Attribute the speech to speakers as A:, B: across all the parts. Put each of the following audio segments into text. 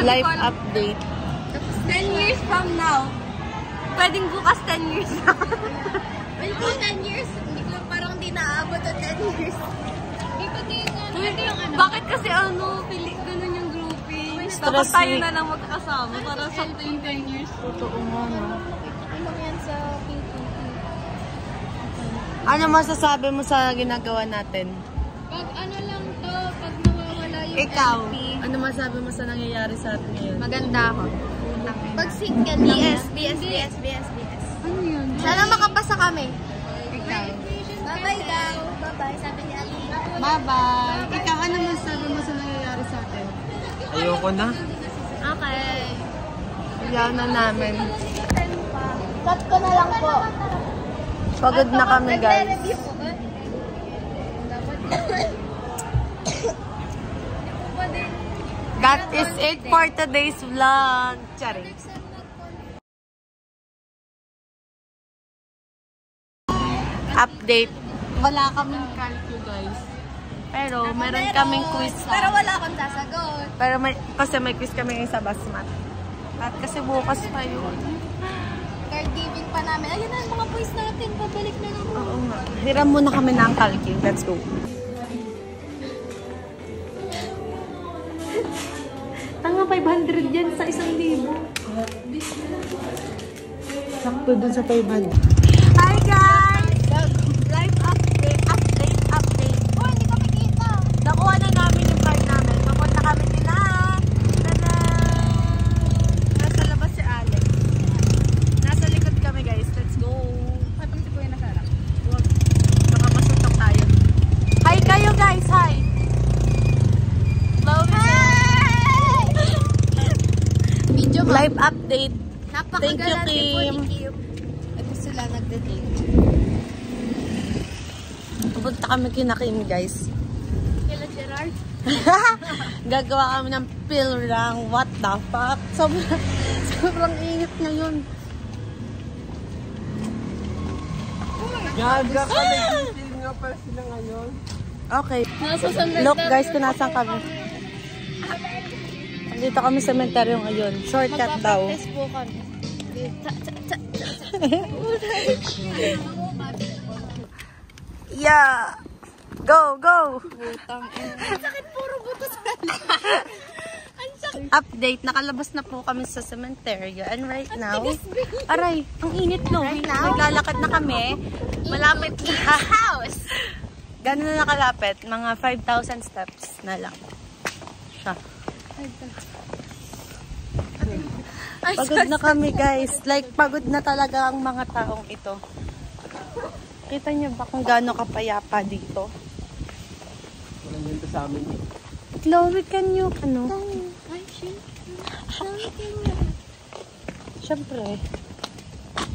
A: Life update.
B: 10 years from now. Pwedeng bukas 10 years na.
C: Well, kung 10 years, hindi ko parang di naabot ang 10 years.
B: Bakit kasi ganun yung grouping? Tapos tayo na lang magkakasama para sa 10 years.
A: Totoo nga, no?
C: Ilang yan sa PPP.
A: Ano masasabi mo sa ginagawa natin?
C: Pag ano lang to, pag nawawala yung
B: Ikaw.
C: LP.
A: Ano masasabi mo sa nangyayari sa atin ngayon?
B: Maganda ako.
C: Pag single lang. BS.
B: Ano yun?
C: Sana makapasa kami.
B: Ikaw.
C: Bye-bye daw. Bye-bye, sabi ni Ate.
B: Bye-bye. Ikaw, ano masasabi mo sa nangyayari sa atin?
D: Ayoko na.
C: Okay.
A: Iyan na namin.
C: Cut ko na lang po.
A: Pagod na kami, guys.
C: Nagre-review ko ba?
A: That is it for today's vlog. Charing. Update. Wala kaming calcu, guys. Pero meron kaming quiz.
C: Pero wala akong sasagot.
A: Pero kasi may quiz kami ngayon sa Basmat. At kasi bukas pa yun.
C: Card giving pa namin. Ayun na, mga boys natin. Pabalik na lang.
A: Oo nga. Hiram muna kami ng calcu. Let's go. Tanga, 500 yan sa 1,000. Sakto dun sa 500. Hi guys! Live update.
C: Oh, hindi kami kita.
A: Nakuha na namin yung card namin. Papunta kami nila. Tada! Nasa labas si Alex. Nasa likod kami, guys. Let's go.
B: Patang si Kuya nasarap.
A: Wag. Baka masutok tayo. Hi kayo, guys. Hi! Love
C: Video mo.
A: Live update.
C: Napakagalan
A: Thank you, Kim.
C: Kim. Ito sila nagde-date.
A: Pupunta kami kina Kim, guys.
C: Kila Gerard.
A: Gagawa kami ng pilrang. What the fuck? Sobrang init ngayon.
D: Gaga ka, nag-detail nga pala sila ngayon.
A: Okay. Look guys, kung nasan kami. Dito kami sa cemetery ngayon. Shortcut daw.
C: Magpa-practice po kami.
A: Yeah! Go, go!
C: Sakit puro buto sa
A: Update, nakalabas na po kami sa cemetery. And right now, aray, ang init no. Naglalakad na kami. Malapit na house. Gano'n na nakalapit? Mga 5,000 steps na lang. Siya. Pagod na kami guys. Like, pagod na talaga ang mga taong ito. Kita niyo ba kung gaano kapayapa dito?
D: Walang ganito sa amin.
A: Chloe, can you, ano? Siyempre.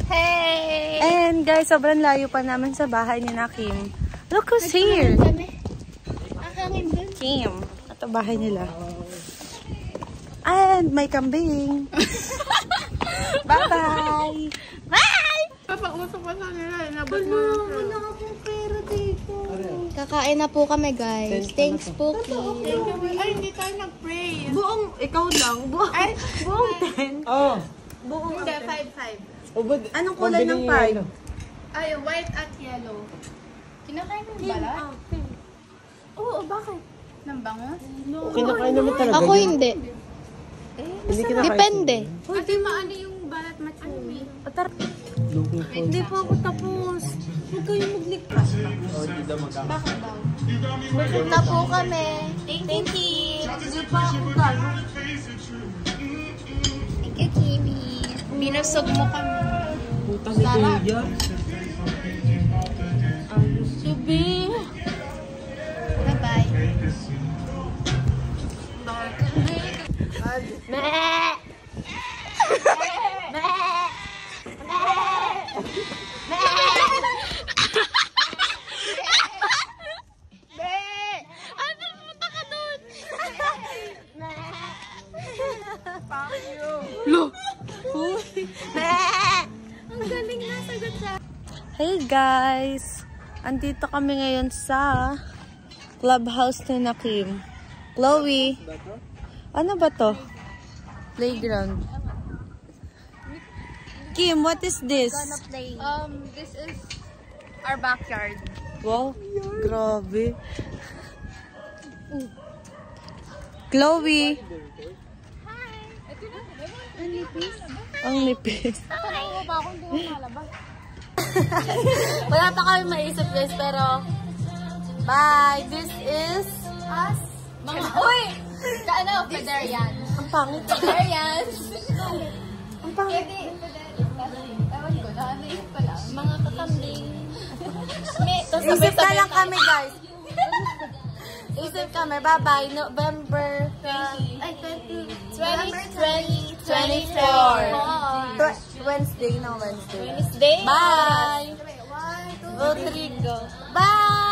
C: Hey!
A: And guys, sobrang layo pa naman sa bahay ni Kim. Look who's here!
C: Ang hangin dun.
A: Kim. Ito bahay nila. And may kambing. Bye-bye! Bye!
B: Papausap pa sa nila. Inabot mo.
C: Wala akong pera dito. Kakain na po kami, guys. Thanks po, Kim.
B: Ay, hindi tayo nag-pray.
A: Buong, ikaw lang. Buong 10.
D: Oh!
A: Buong
B: Hindi, 5-5.
A: Anong kulay ng 5?
B: Ay, white at yellow. Kinakain mo yung balat?
C: Oo, bakit?
B: Ng bangos?
D: Kinakain naman talaga.
C: Ako hindi.
D: Hindi kinakain.
C: Depende.
B: Kasi maano yung balat matsumi.
A: Hindi pa ako tapos. Huwag kayong magligtas.
D: Oh, hindi daw magkakain.
B: Bakit daw?
C: Busog na po kami. Thank you.
A: Hindi pa ako tapos.
C: Thank you, Kimi.
B: Binusog mo kami.
D: Puta si Kuya.
A: Subi.
C: Bye-bye. Ang galing na sagot siya.
A: Hey guys! Andito kami ngayon sa clubhouse ni Kim. Chloe. Ano ba to? Playground. Kim, what is this?
C: Play.
B: This is our backyard.
A: Wow, grabe. Chloe. Ang nipis. Wala pa kami maisip guys, pero bye! This is
C: Us. Uy! Ano? Pederian.
A: ang pangit.
C: Pederian.
A: Ang pangit.
C: Ewan ko na. Naisip ko lang. Mga kakambing.
A: Isip na lang kami guys. Isip kami. Bye-bye. November
C: 2024.
A: Wednesday na Wednesday.
C: Wednesday.
A: Bye!
C: 1, 2,
A: Rodrigo. Bye!